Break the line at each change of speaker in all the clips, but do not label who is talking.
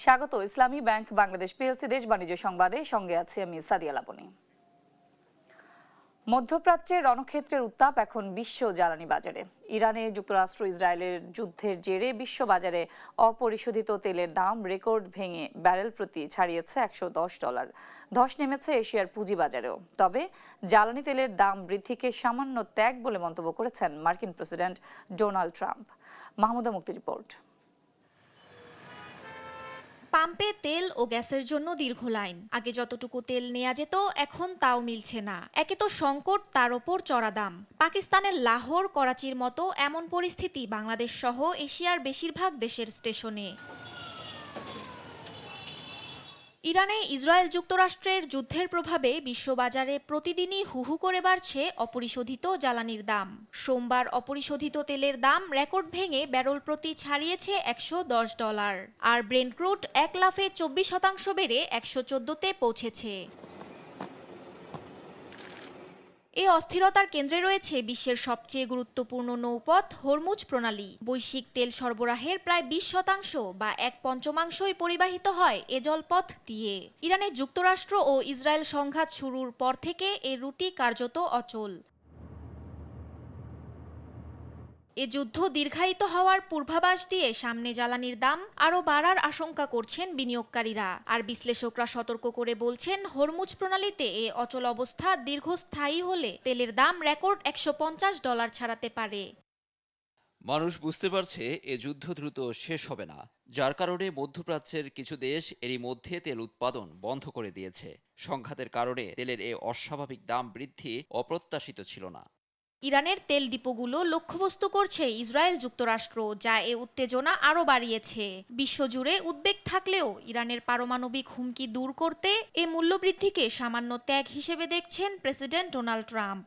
স্বাগত ইসলামী bank Bangladesh PLC দেশ বাণিজ্য সংবাদে সঙ্গে আছি আমি সাদিয়া লাবনী। মধ্যপ্রাচ্যের রণক্ষেত্রের উত্তাপ এখন বিশ্ব জ্বালানি বাজারে। ইরানে যুক্তরাষ্ট্র ইসরায়েলের যুদ্ধের জেরে বিশ্ব বাজারে অপরিশোধিত তেলের দাম রেকর্ড ভেঙে ব্যারেল প্রতি ছাড়িয়েছে $110। ধস নেমেছে এশিয়ার পুঁজিবাজারেও। তবে জ্বালানি তেলের দাম বৃদ্ধিকে সামান্য ত্যাগ বলে মন্তব্য করেছেন মার্কিন প্রেসিডেন্ট ডোনাল্ড ট্রাম্প। মাহমুদা মুক্তি রিপোর্ট।
পাম্পে তেল ও গ্যাসের জন্য দীর্ঘ লাইন। আগে যতটুকু তেল নেওয়া যেত এখন তাও মিলছে না। একে তো সংকট, তার ওপর চড়া দাম। পাকিস্তানের লাহোর, করাচির মতো এমন পরিস্থিতি বাংলাদেশ সহ এশিয়ার বেশিরভাগ দেশের স্টেশনে। ইরানে ইসরায়েল যুক্তরাষ্ট্রের যুদ্ধের প্রভাবে বিশ্ববাজারে প্রতিদিনই হুহু করে বাড়ছে অপরিশোধিত জ্বালানির দাম। সোমবার অপরিশোধিত তেলের দাম রেকর্ড ভেঙে ব্যারেল প্রতি ছাড়িয়েছে $110, আর ব্রেন্ট ক্রুড এক লাফে 24% বেড়ে 114-তে পৌঁছেছে। এই অস্থিরতার কেন্দ্রে রয়েছে বিশ্বের সবচেয়ে গুরুত্বপূর্ণ নৌপথ হরমুজ প্রণালী। বৈশ্বিক তেল সরবরাহের প্রায় 20% বা 1/5 পরিবাহিত হয় এ জলপথ দিয়ে। ইরানে যুক্তরাষ্ট্র ও ইসরায়েল সংঘাত শুরুর পর থেকে এ রুটি কার্যত অচল। এ যুদ্ধ দীর্ঘায়িত হওয়ার পূর্বাভাস দিয়ে সামনে জ্বালানির দাম আরও বাড়ার আশঙ্কা করছেন বিনিয়োগকারীরা। আর বিশ্লেষকরা সতর্ক করে বলছেন, হরমুজ প্রণালীতে এ অচল অবস্থা দীর্ঘস্থায়ী হলে তেলের দাম রেকর্ড $150 ছাড়াতে পারে।
মানুষ বুঝতে পারছে এ যুদ্ধ দ্রুত শেষ হবে না, যার কারণে মধ্যপ্রাচ্যের কিছু দেশ এরই মধ্যে তেল উৎপাদন বন্ধ করে দিয়েছে। সংঘাতের কারণে তেলের এ অস্বাভাবিক দাম বৃদ্ধি অপ্রত্যাশিত ছিল না।
ইরানের তেল ডিপোগুলো লক্ষ্যবস্তু করছে ইসরায়েল যুক্তরাষ্ট্র, যা এ উত্তেজনা আরও বাড়িয়েছে। বিশ্বজুড়ে উদ্বেগ থাকলেও ইরানের পারমাণবিক হুমকি দূর করতে এ মূল্যবৃদ্ধিকে সামান্য ত্যাগ হিসেবে দেখছেন প্রেসিডেন্ট ডোনাল্ড ট্রাম্প।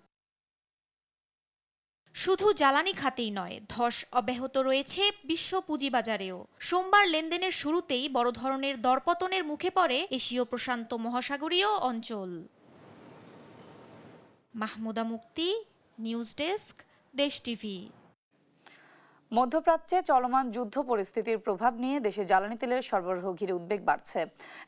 শুধু জ্বালানি খাতেই নয়, ধস অব্যাহত রয়েছে বিশ্ব পুঁজিবাজারেও। সোমবার লেনদেনের শুরুতেই বড় ধরনের দরপতনের মুখে পড়ে এশীয় প্রশান্ত মহাসাগরীয় অঞ্চল। মাহমুদা মুক্তি, নিউজ ডেস্ক, দেশ টিভি।
মধ্যপ্রাচ্যে চলমান যুদ্ধ পরিস্থিতির প্রভাব নিয়ে দেশে জ্বালানি তেলের সরবরাহ ঘিরে উদ্বেগ বাড়ছে।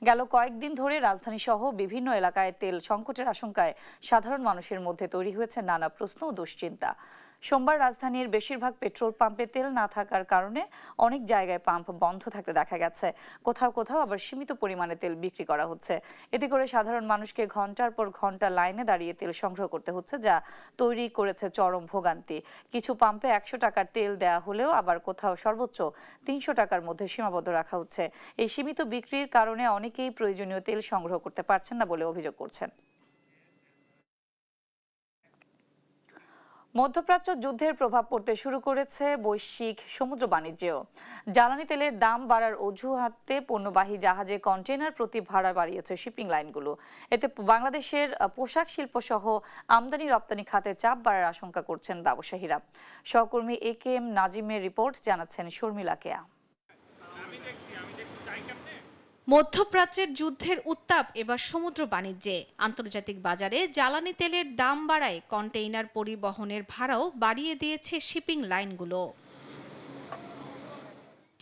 গেল কয়েকদিন ধরে রাজধানী সহ বিভিন্ন এলাকায় তেল সংকটের আশঙ্কায় সাধারণ মানুষের মধ্যে তৈরি হয়েছে নানা প্রশ্ন ও দুশ্চিন্তা। সোমবার রাজধানীর বেশিরভাগ পেট্রোল পাম্পে তেল না থাকার কারণে অনেক জায়গায় পাম্প বন্ধ থাকতে দেখা গেছে। কোথাও কোথাও আবার সীমিত পরিমাণে তেল বিক্রি করা হচ্ছে। এতে করে সাধারণ মানুষকে ঘন্টার পর ঘন্টা লাইনে দাঁড়িয়ে তেল সংগ্রহ করতে হচ্ছে, যা তৈরি করেছে চরম ভোগান্তি। কিছু পাম্পে 100 টাকার তেল দেয়া হলেও আবার কোথাও সর্বোচ্চ 300 টাকার মধ্যে সীমাবদ্ধ রাখা হচ্ছে। এই সীমিত বিক্রির কারণে অনেকেই প্রয়োজনীয় তেল সংগ্রহ করতে পারছেন না বলে অভিযোগ করছেন। মধ্যপ্রাচ্য যুদ্ধের প্রভাব পড়তে শুরু করেছে বৈশ্বিক সমুদ্র বাণিজ্যেও। জ্বালানি তেলের দাম বাড়ার অজুহাতে পণ্যবাহী জাহাজে কন্টেইনার প্রতি ভাড়া বাড়িয়েছে শিপিং লাইনগুলো। এতে বাংলাদেশের পোশাক শিল্প সহ আমদানি রপ্তানি খাতে চাপ বাড়ার আশঙ্কা করছেন ব্যবসায়ীরা। সহকর্মী AK-M নাজিমের রিপোর্ট, জানাচ্ছেন শর্মিলা কেয়া।
মধ্যপ্রাচ্যের যুদ্ধের উত্তাপ এবার সমুদ্র বাণিজ্যে। আন্তর্জাতিক বাজারে জ্বালানি তেলের দাম বাড়ায় কন্টেইনার পরিবহনের ভাড়াও বাড়িয়ে দিয়েছে শিপিং লাইনগুলো।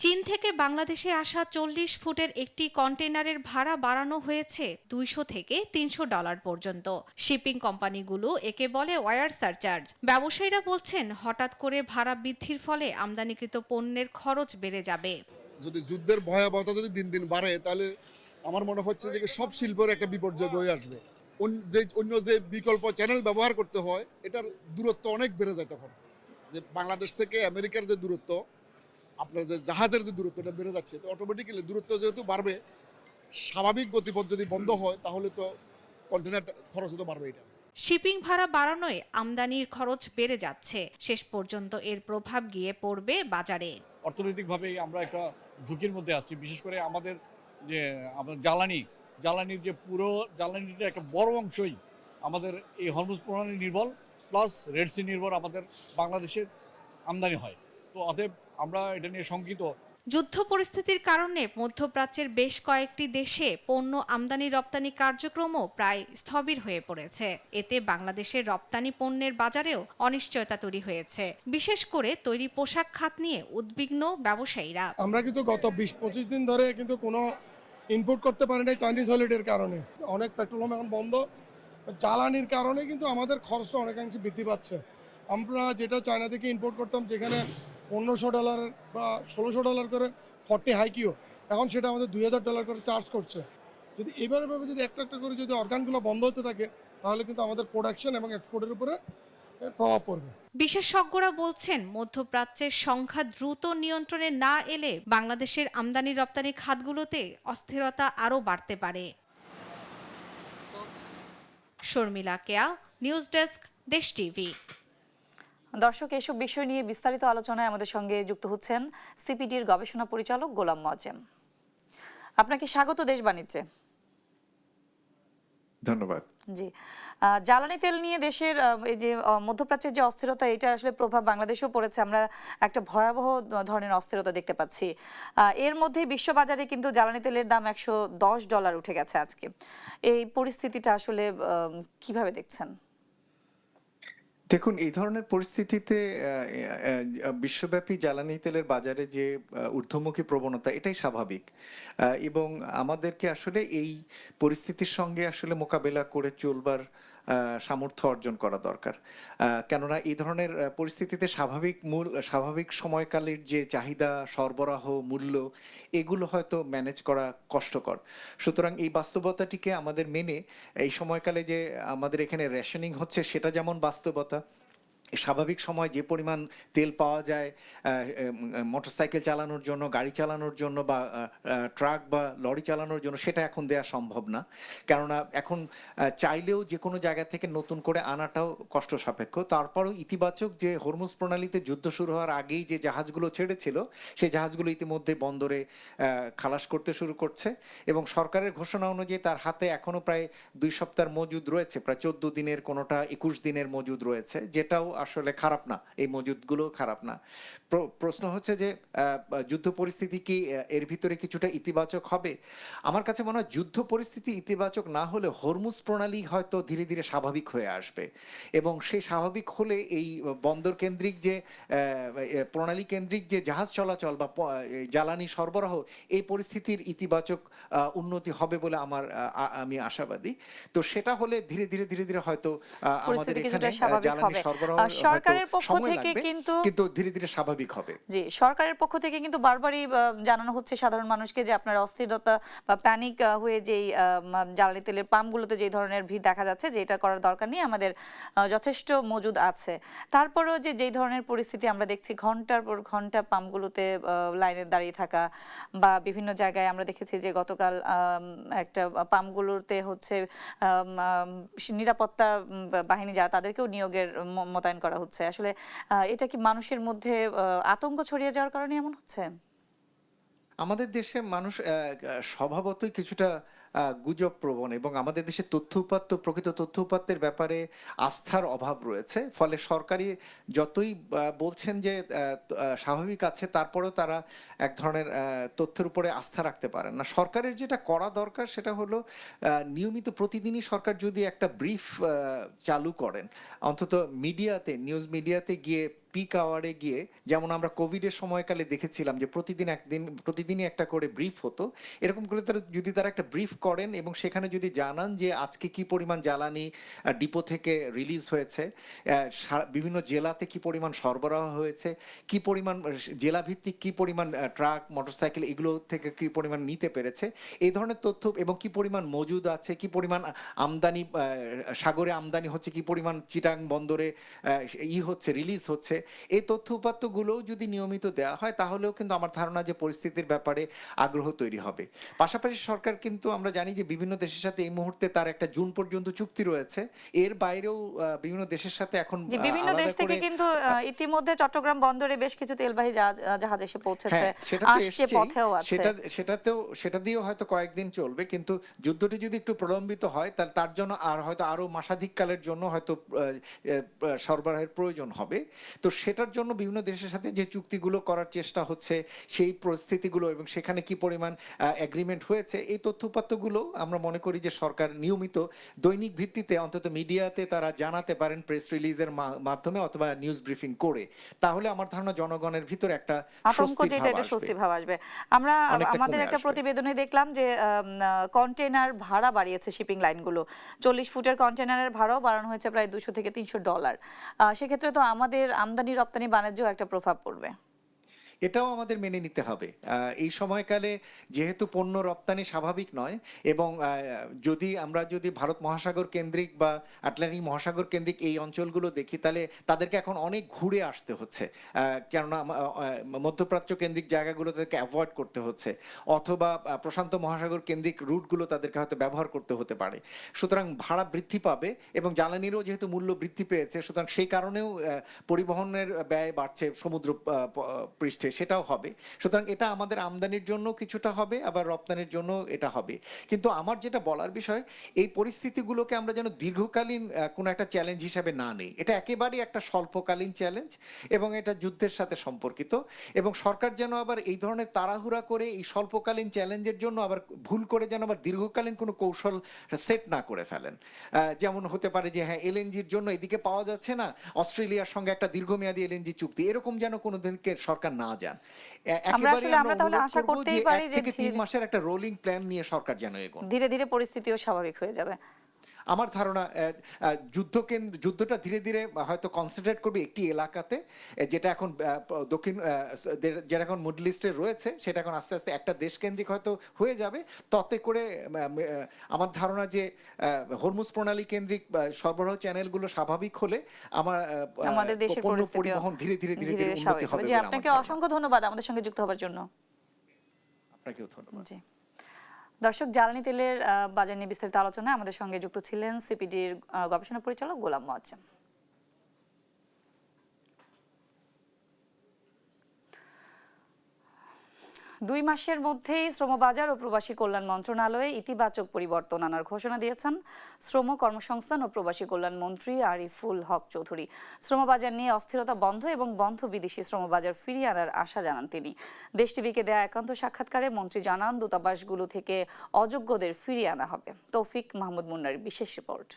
চীন থেকে বাংলাদেশে আসা 40 ফুটের একটি কন্টেইনারের ভাড়া বাড়ানো হয়েছে $200 থেকে $300 পর্যন্ত। শিপিং কোম্পানিগুলো একে বলে ওয়ার সারচার্জ। ব্যবসায়ীরা বলছেন, হঠাৎ করে ভাড়া বৃদ্ধির ফলে আমদানিকৃত পণ্যের খরচ বেড়ে যাবে।
যদি যুদ্ধের ভয়াবহতা যদি দিন দিন বাড়ে, তাহলে আমার মনে হচ্ছে যে সব শিল্পের একটা বিপর্যয় হয়ে আসবে। অন্য যে বিকল্প চ্যানেল ব্যবহার করতে হয়, এটার দূরত্ব অনেক বেড়ে যায়। তখন যে বাংলাদেশ থেকে আমেরিকার যে দূরত্ব, আপনার যে জাহাজের যে দূরত্ব, এটা বেড়ে যাচ্ছে। তো অটোমেটিক্যালি দূরত্ব যেহেতু বাড়বে, স্বাভাবিক গতিপথ যদি বন্ধ হয়, তাহলে তো কন্টেনার খরচ তো বাড়বে। এটা
শিপিং ভাড়া বাড়ানোয় আমদানির খরচ বেড়ে যাচ্ছে। শেষ পর্যন্ত এর প্রভাব গিয়ে পড়বে বাজারে।
অর্থনৈতিকভাবে আমরা একটা ঝুঁকির মধ্যে আছি। বিশেষ করে আমাদের যে জ্বালানির যে পুরো জ্বালানির একটা বড় অংশই আমাদের এই হরমুজ প্রণালী নির্ভর, প্লাস রেড সি নির্ভর আমাদের বাংলাদেশে আমদানি হয়। তো অতএব আমরা এটা নিয়ে শঙ্কিত।
যুদ্ধ পরিস্থিতির কারণে মধ্যপ্রাচ্যের বেশ কয়েকটি দেশে পণ্য আমদানি রপ্তানি কার্যক্রমও প্রায় স্থবির হয়ে পড়েছে। এতে বাংলাদেশের রপ্তানি পণ্যের বাজারেও অনিশ্চয়তা তৈরি হয়েছে। বিশেষ করে তৈরি পোশাক খাত নিয়ে উদ্বিগ্ন ব্যবসায়ীরা।
আমরা কিন্তু গত 20-25 দিন ধরে কিন্তু কোনো ইনপুট করতে পারি নাই চাইনিজ হলিডের কারণে। অনেক পেট্রোল পাম্প এখন বন্ধ, জ্বালানির কারণে কিন্তু আমাদের খরচটা অনেকাংশে বৃদ্ধি পাচ্ছে। আমরা যেটা চায়না থেকে ইম্পোর্ট করতাম, যেখানে $1500 বা $1600 করে 40 হাইকিও, এখন সেটা আমাদের $2000 করে চার্জ করছে। যদি এভাবে যদি একটা একটা করে যদি অর্গানগুলো বন্ধ হতে থাকে, তাহলে কিন্তু আমাদের প্রোডাকশন এবং এক্সপোর্টের উপরে প্রভাব পড়বে।
বিশেষজ্ঞরা বলছেন, মধ্যপ্রাচ্যের সংখ্যা দ্রুত নিয়ন্ত্রণে না এলে বাংলাদেশের আমদানি রপ্তানি খাতগুলোতে অস্থিরতা আরও বাড়তে পারে। শর্মিলা কেয়া, নিউজ ডেস্ক, দেশ টিভি।
দর্শক, এসব বিষয় নিয়ে বিস্তারিত আলোচনায় আমাদের সঙ্গে যুক্ত হচ্ছেন সিপিডির গবেষণা পরিচালক গোলাম মজেম। আপনাকে স্বাগত দেশ বাণিজ্যে।
ধন্যবাদ।
জি, জ্বালানি তেল নিয়ে দেশের এই যে মধ্যপ্রাচ্যের যে অস্থিরতা, এটা আসলে প্রভাব বাংলাদেশেও পড়েছে। আমরা একটা ভয়াবহ ধরনের অস্থিরতা দেখতে পাচ্ছি। এর মধ্যে বিশ্ববাজারে কিন্তু জ্বালানি তেলের দাম $110 উঠে গেছে আজকে। এই পরিস্থিতিটা আসলে কিভাবে দেখছেন?
দেখুন, এই ধরনের পরিস্থিতিতে বিশ্বব্যাপী জ্বালানি তেলের বাজারে যে ঊর্ধ্বমুখী প্রবণতা, এটাই স্বাভাবিক এবং আমাদেরকে আসলে এই পরিস্থিতির সঙ্গে আসলে মোকাবেলা করে চলবার সামর্থ্য অর্জন করা দরকার। কেননা এই ধরনের পরিস্থিতিতে স্বাভাবিক সময়কালের যে চাহিদা, সরবরাহ, মূল্য, এগুলো হয়তো ম্যানেজ করা কষ্টকর। সুতরাং এই বাস্তবতাটিকে আমাদের মেনে এই সময়কালে যে আমাদের এখানে রেশনিং হচ্ছে, সেটা যেমন বাস্তবতা। স্বাভাবিক সময় যে পরিমাণ তেল পাওয়া যায় মোটরসাইকেল চালানোর জন্য, গাড়ি চালানোর জন্য বা ট্রাক বা লরি চালানোর জন্য, সেটা এখন দেওয়া সম্ভব না। কেননা এখন চাইলেও যে কোনো জায়গা থেকে নতুন করে আনাটাও কষ্ট সাপেক্ষ। তারপরেও ইতিবাচক যে হরমুজ প্রণালীতে যুদ্ধ শুরু হওয়ার আগেই যে জাহাজগুলো ছেড়েছিল, সেই জাহাজগুলো ইতিমধ্যে বন্দরে খালাস করতে শুরু করছে এবং সরকারের ঘোষণা অনুযায়ী তার হাতে এখনো প্রায় 2 সপ্তাহের মজুদ রয়েছে, প্রায় 14 দিনের, কোনোটা 21 দিনের মজুদ রয়েছে, যেটাও আসলে খারাপ না। এই মজুদগুলো খারাপ না। প্রশ্ন হচ্ছে যে যুদ্ধ পরিস্থিতি কি এর ভিতরে কিছুটা ইতিবাচক হবে? আমার কাছে মনে হয় যুদ্ধ পরিস্থিতি ইতিবাচক না হলে হরমুজ প্রণালী হয়তো ধীরে ধীরে স্বাভাবিক হয়ে আসবে এবং সেই স্বাভাবিক হলে এই বন্দর কেন্দ্রিক যে প্রণালী কেন্দ্রিক যে জাহাজ চলাচল বা জ্বালানি সরবরাহ, এই পরিস্থিতির ইতিবাচক উন্নতি হবে বলে আমি আশাবাদী। তো সেটা হলে ধীরে ধীরে হয়তো আমাদের এখানে জ্বালানি সরবরাহ
সরকারের পক্ষ থেকে কিন্তু
ধীরে ধীরে স্বাভাবিক হবে।
জি, সরকারের পক্ষ থেকে কিন্তু বারবারই জানানো হচ্ছে সাধারণ মানুষকে যে আপনারা অস্থিরতা বা প্যানিক হয়ে যেই জ্বালানি তেলের পাম্পগুলোতে যে ধরনের ভিড় দেখা যাচ্ছে, যে এটা করার দরকার নেই, আমাদের যথেষ্ট মজুদ আছে। তারপরেও যেই ধরনের পরিস্থিতি আমরা দেখছি, ঘন্টার পর ঘন্টা পাম্পগুলোতে লাইনে দাঁড়িয়ে থাকা, বা বিভিন্ন জায়গায় আমরা দেখেছি যে গতকাল একটা পাম্পগুলোতে হচ্ছে নিরাপত্তা বাহিনী যারা, তাদেরকেও নিয়োগের মোতায়েন করা হচ্ছে। আসলে এটা কি মানুষের মধ্যে আতঙ্ক ছড়িয়ে যাওয়ার কারণে এমন হচ্ছে?
আমাদের দেশে মানুষ স্বভাবতই কিছুটা গুজব প্রবণ এবং আমাদের দেশে প্রকৃত তথ্য উপাত্তের ব্যাপারে আস্থার অভাব রয়েছে। ফলে সরকারি যতই বলছেন যে স্বাভাবিক আছে, তারপরেও তারা এক ধরনের তথ্যের উপরে আস্থা রাখতে পারেন না। সরকারের যেটা করা দরকার সেটা হলো নিয়মিত প্রতিদিনই সরকার যদি একটা ব্রিফ চালু করেন, অন্তত মিডিয়াতে, নিউজ মিডিয়াতে গিয়ে, পিক আওয়ারে গিয়ে, যেমন আমরা কোভিডের সময়কালে দেখেছিলাম যে প্রতিদিনই একটা করে ব্রিফ হতো, এরকম করে যদি তারা একটা ব্রিফ করেন এবং সেখানে যদি জানান যে আজকে কি পরিমাণ জ্বালানি ডিপো থেকে রিলিজ হয়েছে, বিভিন্ন জেলাতে কি পরিমাণ সরবরাহ হয়েছে, কি পরিমাণ জেলা ভিত্তিক কি পরিমাণ ট্রাক, মোটরসাইকেল এগুলো থেকে কি পরিমাণ নিতে পেরেছে, এই ধরনের তথ্য, এবং কি পরিমাণ মজুদ আছে, কি পরিমাণ আমদানি, সাগরে আমদানি হচ্ছে, কি পরিমাণ চিটাং বন্দরে হচ্ছে, রিলিজ হচ্ছে, এই তথ্য উপাত্তগুলোও যদি নিয়মিত দেওয়া হয়, তাহলেও কিন্তু আমার ধারণা যে পরিস্থিতির ব্যাপারে আগ্রহ তৈরি হবে। পাশাপাশি সরকার কিন্তু, আমরা জানি যে বিভিন্ন দেশের সাথে এই মুহূর্তে তার একটা জুন পর্যন্ত চুক্তি রয়েছে। এর বাইরেও বিভিন্ন দেশের সাথে এখন
বিভিন্ন দেশ থেকে কিন্তু ইতিমধ্যে চট্টগ্রাম বন্দরে বেশ কিছু তেলবাহী জাহাজ এসে পৌঁছেছে, আসছে, পথেও আছে।
সেটা দিয়েও হয়তো কয়েকদিন চলবে, কিন্তু যুদ্ধটি যদি একটু প্রলম্বিত হয়, তাহলে তার জন্য হয়তো আরো মাসাধিক কালের জন্য হয়তো সরবরাহের প্রয়োজন হবে। তো সেটার জন্য বিভিন্ন দেশের সাথে যে চুক্তিগুলো করার চেষ্টা হচ্ছে, সেই পরিস্থিতিগুলো এবং সেখানে কি পরিমাণ এগ্রিমেন্ট হয়েছে, এই তথ্যপাত্রগুলো আমরা মনে করি যে সরকার নিয়মিত দৈনিক ভিত্তিতে অন্তত মিডিয়াতে তারা জানাতে পারেন প্রেস রিলিজের মাধ্যমে অথবা নিউজ ব্রিফিং করে। তাহলে আমার ধারণা জনগণের ভিতরে একটা
আতঙ্ক যেটা, এটা স্বস্তি ভাব আসবে। আমরা
অনেকটা
আমাদের
কমে
একটা
আসবে।
প্রতিবেদনে দেখলাম যে কন্টেনার ভাড়া বাড়িয়েছে শিপিং লাইনগুলো। 40 ফুটের কন্টেনারের ভাড়াও বাড়ানো হয়েছে প্রায় $200 থেকে $300। সেক্ষেত্রে তো আমাদের আমদানি রপ্তানি বাণিজ্যেও একটা প্রভাব পড়বে।
এটাও আমাদের মেনে নিতে হবে। এই সময়কালে যেহেতু পণ্য রপ্তানি স্বাভাবিক নয় এবং যদি ভারত মহাসাগর কেন্দ্রিক বা আটলান্টিক মহাসাগর কেন্দ্রিক এই অঞ্চলগুলো দেখি, তাহলে তাদেরকে এখন অনেক ঘুরে আসতে হচ্ছে, কেননা মধ্যপ্রাচ্য কেন্দ্রিক জায়গাগুলো তাদেরকে অ্যাভয়েড করতে হচ্ছে, অথবা প্রশান্ত মহাসাগর কেন্দ্রিক রুটগুলো তাদেরকে হয়তো ব্যবহার করতে হতে পারে। সুতরাং ভাড়া বৃদ্ধি পাবে এবং জ্বালানিরও যেহেতু মূল্য বৃদ্ধি পেয়েছে, সুতরাং সেই কারণেও পরিবহনের ব্যয় বাড়ছে সমুদ্র পৃষ্ঠে, সেটাও হবে। সুতরাং এটা আমাদের আমদানির জন্য কিছুটা হবে, আবার রপ্তানির জন্য এটা হবে। কিন্তু আমার যেটা বলার বিষয়, এই পরিস্থিতিগুলোকে আমরা যেন দীর্ঘকালীন কোনো একটা চ্যালেঞ্জ হিসাবে না নেই। এটা একেবারেই একটা স্বল্পকালীন চ্যালেঞ্জ এবং এটা যুদ্ধের সাথে সম্পর্কিত, এবং সরকার যেন আবার এই ধরনের তাড়াহুড়া করে এই স্বল্পকালীন চ্যালেঞ্জের জন্য আবার ভুল করে যেন আবার দীর্ঘকালীন কোনো কৌশল সেট না করে ফেলেন। যেমন হতে পারে যে হ্যাঁ, এলএনজির জন্য এদিকে পাওয়া যাচ্ছে না, অস্ট্রেলিয়ার সঙ্গে একটা দীর্ঘমেয়াদী এলএনজি চুক্তি, এরকম যেন কোনো দিনকে সরকার না যান।
আমরা তাহলে আশা করতেই পারি যে
3 মাসের একটা রোলিং প্ল্যান নিয়ে সরকার যেন এগোন।
ধীরে ধীরে পরিস্থিতিও স্বাভাবিক হয়ে যাবে।
আমার ধারণা যুদ্ধটা ধীরে ধীরে হয়তো কনসেন্ট্রেট করবে একটি এলাকাতে, যেটা এখন যেটা এখন মিডল ইস্টে রয়েছে, সেটা এখন আস্তে আস্তে একটা দেশ কেন্দ্রিক হয়তো হয়ে যাবে। তাতে করে আমার ধারণা যে হরমুজ প্রণালী কেন্দ্রিক সরবরাহ চ্যানেলগুলো স্বাভাবিক হলে
আমাদের দেশের
পরিবহন ধীরে ধীরে
স্বাভাবিক হবে। জি, আপনাকে অসংখ্য ধন্যবাদ আমাদের সঙ্গে যুক্ত হওয়ার জন্য।
আপনাকেও ধন্যবাদ।
জি, দর্শক, জ্বালানি তেলের বাজার নিয়ে বিস্তারিত আলোচনায় আমাদের সঙ্গে যুক্ত ছিলেন সিপিডির গবেষণা পরিচালক গোলাম মোয়াজ্জেম। 2 মাসের মধ্যেই শ্রমবাজার ও প্রবাসী কল্যাণ মন্ত্রণালয়ে ইতিবাচক পরিবর্তন আনার ঘোষণা দিয়েছেন শ্রম, কর্মসংস্থান ও প্রবাসী কল্যাণ মন্ত্রী আরিফুল হক চৌধুরী। শ্রমবাজার নিয়ে অস্থিরতা বন্ধ এবং বন্ধ বিদেশি শ্রমবাজার ফিরিয়ে আনার আশা জানান তিনি। দেশ টিভিকে দেয়া একান্ত সাক্ষাৎকারে মন্ত্রী জানান, দূতাবাসগুলো থেকে অযোগ্যদের ফিরিয়ে আনা হবে। তৌফিক মাহমুদ মুন্নার বিশেষ রিপোর্ট।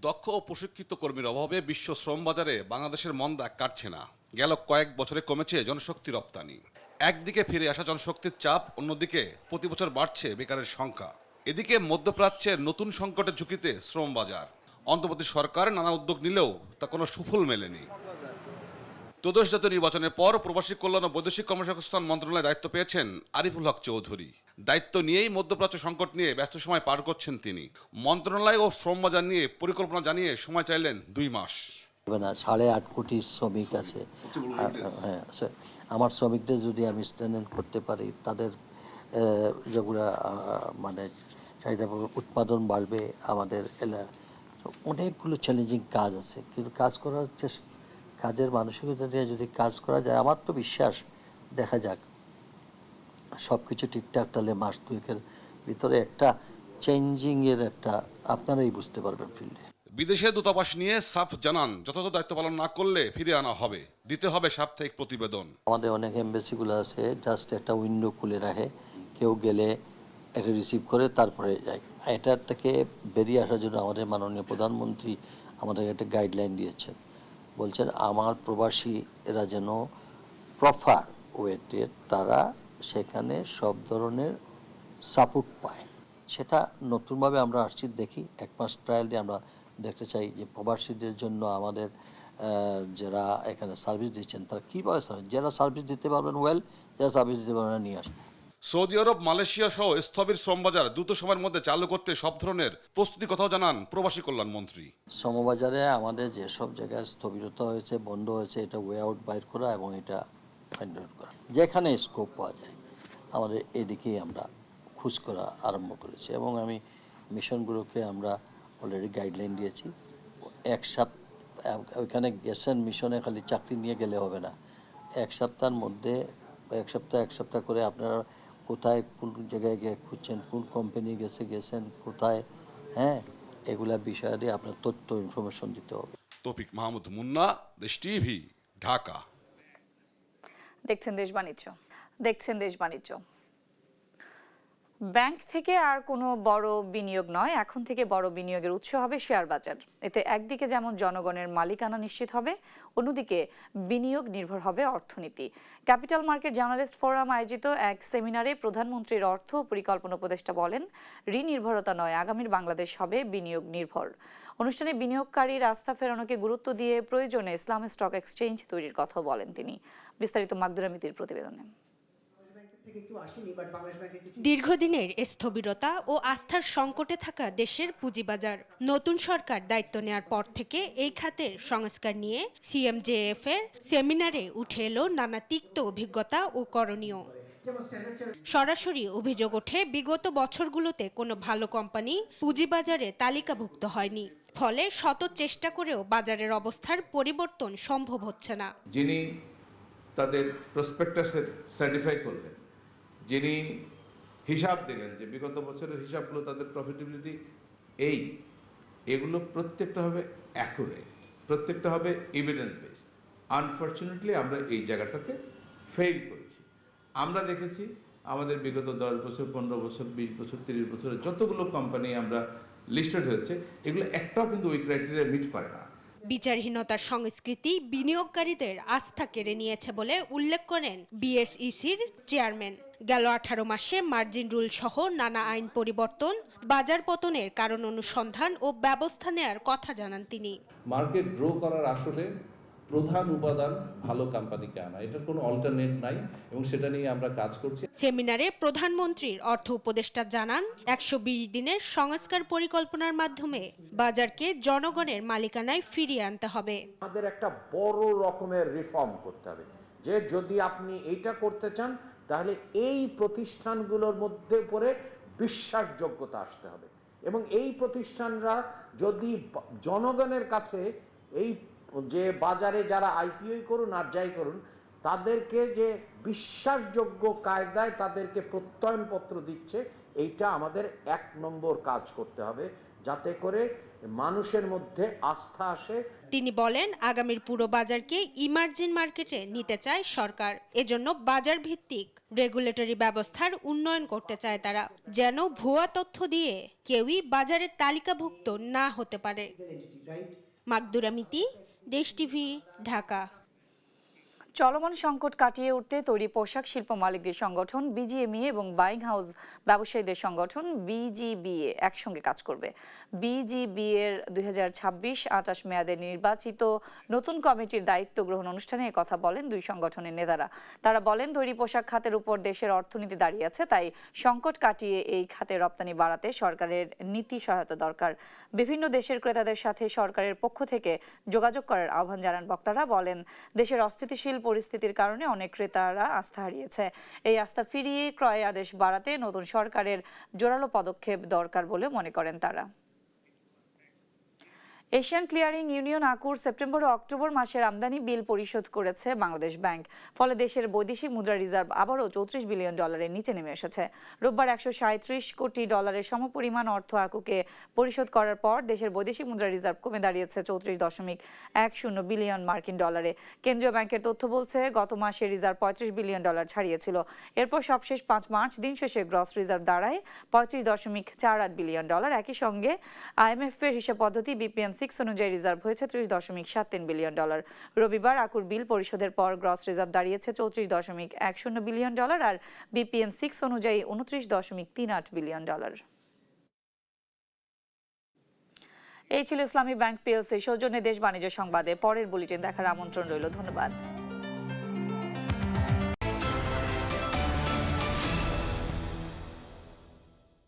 দক্ষ ও প্রশিক্ষিত কর্মীর অভাবে বিশ্ব শ্রম বাজারে বাংলাদেশের মন্দা কাটছে না। গেল কয়েক বছরে কমেছে জনশক্তি রপ্তানি। একদিকে ফিরে আসা জনশক্তির চাপ, অন্যদিকে প্রতি বছর বাড়ছে বেকারের সংখ্যা। এদিকে মধ্যপ্রাচ্যের নতুন সংকটের ঝুঁকিতে শ্রম বাজার। অন্তর্বর্তী সরকার নানা উদ্যোগ নিলেও তা কোনো সুফল মেলেনি। ত্রয়োদশ জাতীয় নির্বাচনের পর প্রবাসী কল্যাণ ও বৈদেশিক কর্মসংস্থান মন্ত্রণালয়ে দায়িত্ব পেয়েছেন আরিফুল হক চৌধুরী। দায়িত্ব নিয়েই মধ্যপ্রাচ্য সংকট নিয়ে ব্যস্ত সময় পার করছেন তিনি। মন্ত্রণালয় ও শ্রম বাজার নিয়ে পরিকল্পনা জানিয়ে সময় চাইলেন 2 মাস।
8.5 কোটি শ্রমিক আছে। হ্যাঁ, আমার শ্রমিকদের যদি আমি স্ট্যান্ড করতে পারি, তাদের যেগুলো মানে চাহিদা উৎপাদন বাড়বে, আমাদের অনেকগুলো চ্যালেঞ্জিং কাজ আছে, কিন্তু কাজের মানসিকতা নিয়ে যদি কাজ করা যায়, আমার তো বিশ্বাস দেখা যাক সব কিছু ঠিকঠাক, তাহলে মাস 2-এর ভিতরে একটা চেঞ্জিংয়ের একটা আপনারাই বুঝতে পারবেন ফিল্ডে।
বিদেশে দূতাবাস নিয়ে সাফ জানান, যথাযথ দায়িত্ব পালন না করলে ফিরে আনা হবে, দিতে হবে সাপ্তাহিক প্রতিবেদন।
আমাদের অনেক এমবেসিগুলো আছে, জাস্ট একটা উইন্ডো খুলে রাখে, কেউ গেলে এটা রিসিভ করে তারপরে যায়। এটার থেকে বেরিয়ে আসার জন্য আমাদের মাননীয় প্রধানমন্ত্রী আমাদের একটা গাইডলাইন দিয়েছেন। বলছেন আমার প্রবাসী এরা যেন প্রপার ওয়েতে তারা সেখানে সব ধরনের সাপোর্ট পায়। সেটা নতুনভাবে আমরা আসছি, দেখি 1 মাস ট্রায়াল দিয়ে আমরা দেখতে চাই যে প্রবাসীদের জন্য আমাদের যারা এখানে সার্ভিস দিচ্ছেন তারা কীভাবে যারা সার্ভিস দিতে পারবেন যারা সার্ভিস দিতে পারবেন নিয়ে আসবেন।
সৌদি আরব, মালয়েশিয়া সহ স্থবির শ্রমবাজার দ্রুত সময়ের মধ্যে চালু করতে সব ধরনের প্রস্তুতি কথাও জানান প্রবাসী কল্যাণ মন্ত্রী।
শ্রমবাজারে আমাদের যেসব জায়গায় স্থবিরতা হয়েছে, বন্ধ হয়েছে, এটা ওয়ে আউট বাইর করা এবং এটা ফাইন্ড আউট করা, যেখানে স্কোপ পাওয়া যায় আমাদের এদিকেই আমরা খোঁজ করা আরম্ভ করেছি। এবং আমি মিশনগুলোকে আমরা অলরেডি গাইডলাইন দিয়েছি। 1 সপ্তাহ ওইখানে গেছেন মিশনে, খালি চাকরি নিয়ে গেলে হবে না। 1 সপ্তাহের মধ্যে 1 সপ্তাহ করে আপনারা কোথায় কোন জায়গায় গিয়ে খুঁজছেন, কোন কোম্পানি গেছেন কোথায়, হ্যাঁ, এগুলা বিষয়ে দিয়ে আপনার তথ্য ইনফরমেশন দিতে হবে।
তৌফিক মাহমুদ মুন্না, দেশ টিভি, ঢাকা।
দেখছেন দেশ বাণিজ্য। ব্যাংক থেকে আর কোনো বড় বিনিয়োগ নয়, এখন থেকে বড় বিনিয়োগের উৎস হবে শেয়ার বাজার। এতে একদিকে যেমন জনগণের মালিকানা নিশ্চিত হবে, অন্যদিকে বিনিয়োগ নির্ভর হবে অর্থনীতি। ক্যাপিটাল মার্কেট জার্নালিস্ট ফোরাম আয়োজিত এক সেমিনারে প্রধানমন্ত্রীর অর্থ পরিকল্পনা উপদেষ্টা বলেন, ঋণ নির্ভরতা নয়, আগামীর বাংলাদেশ হবে বিনিয়োগ নির্ভর। অনুষ্ঠানে বিনিয়োগকারীর আস্থা ফেরানোকে গুরুত্ব দিয়ে প্রয়োজনে ইসলামী স্টক এক্সচেঞ্জ তৈরির কথা বলেন তিনি। বিস্তারিত মাকদুরা মিতির প্রতিবেদনে।
দীর্ঘদিনের স্থবিরতা ও আস্থার সংকটে থাকা দেশের পুঁজিবাজার নতুন সরকার দায়িত্ব নেয়ার পর থেকে এই খাতের সংস্কার নিয়ে সিএমজেএফ এর সেমিনারে উঠে এলো নানা তিক্ত অভিজ্ঞতা ও করণীয়। সরাসরি অভিযোগ ওঠে, বিগত বছরগুলোতে কোনো ভালো কোম্পানি পুঁজিবাজারে তালিকাভুক্ত হয়নি, ফলে শত চেষ্টা করেও বাজারের অবস্থার পরিবর্তন সম্ভব হচ্ছে না।
যিনি তাদের প্রসপেক্টাসের সার্টিফাই করলেন, যিনি হিসাব দিলেন যে বিগত বছরের হিসাবগুলো তাদের প্রফিটেবিলিটি এগুলো প্রত্যেকটা হবে অ্যাকুরেট, প্রত্যেকটা হবে এভিডেন্স বেস। আনফর্চুনেটলি আমরা এই জায়গাটাতে ফেল করেছি। আমরা দেখেছি আমাদের বিগত 10 বছর, 15 বছর, 20 বছর, 30 বছরের যতগুলো কোম্পানি আমরা লিস্টেড হয়েছে, এগুলো একটাও কিন্তু ওই ক্রাইটেরিয়া মিট করে না।
বিচারহীনতার সংস্কৃতি বিনিয়োগকারীদের আস্থা কেড়ে নিয়েছে বলে উল্লেখ করেন বিএসইসির চেয়ারম্যান। গেল 18 মাসে মার্জিন রুল সহ নানা আইন পরিবর্তন, বাজার পতনের কারণ অনুসন্ধান ও ব্যবস্থা নেয়ার কথা জানান তিনি।
মার্কেট গ্রো করার আসলে প্রধান উপাদান ভালো কোম্পানিকে আনা, এটার কোনো অল্টারনেট নাই এবং সেটা নিয়ে আমরা কাজ করছি।
সেমিনারে প্রধানমন্ত্রীর অর্থ উপদেষ্টা জানান, 120 দিনের সংস্কার পরিকল্পনার মাধ্যমে বাজারকে জনগণের মালিকানায় ফিরিয়ে আনতে হবে।
আমাদের একটা বড় রকমের রিফর্ম করতে হবে, যে যদি আপনি এইটা করতে চান তাহলে এই প্রতিষ্ঠানগুলোর মধ্যে পরে বিশ্বাসযোগ্যতা আসতে হবে, এবং এই প্রতিষ্ঠানরা যদি জনগণের কাছে এই যে বাজারে যারা আইপিও করুন আর যাই করুন, তাদেরকে যে বিশ্বাসযোগ্য কায়দায় তাদেরকে প্রত্যয়নপত্র দিচ্ছে, এইটা আমাদের 1 নম্বর কাজ করতে হবে, যাতে করে মানুষের মধ্যে আস্থা আসে।
তিনি বলেন, আগামীর পুরো বাজারকে ইমার্জিং মার্কেটে নিতে চায় সরকার। এজন্য বাজার ভিত্তিক রেগুলেটরি ব্যবস্থার উন্নয়ন করতে চায় তারা, যেন ভুয়া তথ্য দিয়ে কেউই বাজারের তালিকাভুক্ত না হতে পারে। মাকদুরা মিতি, দেশ টিভি, ঢাকা।
চলমান সংকট কাটিয়ে উঠতে তৈরি পোশাক শিল্প মালিকদের সংগঠন বিজিএমইএ এবং বাইং হাউস ব্যবসায়ীদের সংগঠন বিজিবিএ একসঙ্গে কাজ করবে। বিজিবিএ এর 2026-28 মেয়াদে নির্বাচিত নতুন কমিটির দায়িত্ব গ্রহণ অনুষ্ঠানে কথা বলেন দুই সংগঠনের নেতারা। তারা বলেন, তৈরি পোশাক খাতের উপর দেশের অর্থনীতি দাঁড়িয়ে আছে, তাই সংকট কাটিয়ে এই খাতে রপ্তানি বাড়াতে সরকারের নীতি সহায়তা দরকার। বিভিন্ন দেশের ক্রেতাদের সাথে সরকারের পক্ষ থেকে যোগাযোগ করার আহ্বান জানান বক্তারা। বলেন, দেশের অস্থিতিশীল পরিস্থিতির কারণে অনেক ক্রেতারা আস্থা হারিয়েছে। এই আস্থা ফিরিয়ে ক্রয় আদেশ বাড়াতে নতুন সরকারের জোরালো পদক্ষেপ দরকার বলে মনে করেন তারা। এশিয়ান ক্লিয়ারিং ইউনিয়ন আকুর সেপ্টেম্বর ও অক্টোবর মাসের আমদানি বিল পরিশোধ করেছে বাংলাদেশ ব্যাংক। ফলে দেশের বৈদেশিক মুদ্রা রিজার্ভ আবারও $34 বিলিয়ন নিচে নেমে এসেছে। রোববার $137 কোটি সমপরিমাণ অর্থ আকুকে পরিশোধ করার পর দেশের বৈদেশিক মুদ্রা রিজার্ভ কমে দাঁড়িয়েছে $34.10 বিলিয়ন মার্কিন ডলারে। কেন্দ্রীয় ব্যাংকের তথ্য বলছে, গত মাসে রিজার্ভ $35 বিলিয়ন ছাড়িয়েছিল। এরপর সবশেষ 5 মার্চ দিন শেষে গ্রস রিজার্ভ দাঁড়ায় $35.48 বিলিয়ন। একই সঙ্গে আইএমএফ এর হিসাব পদ্ধতি BPM 6 অনুযায়ী রিজার্ভ হয়েছে $30.73 বিলিয়ন। রবিবার আকুর বিল পরিশোধের পর গ্রস রিজার্ভ দাঁড়িয়েছে $34.10 বিলিয়ন আর BPM 6 অনুযায়ী $29.38 বিলিয়ন। এই ছিল ইসলামী ব্যাংক পিএলসি সৌজন্যে দেশ বাণিজ্য সংবাদে। পরের বুলেটিন দেখার আমন্ত্রণ রইল। ধন্যবাদ।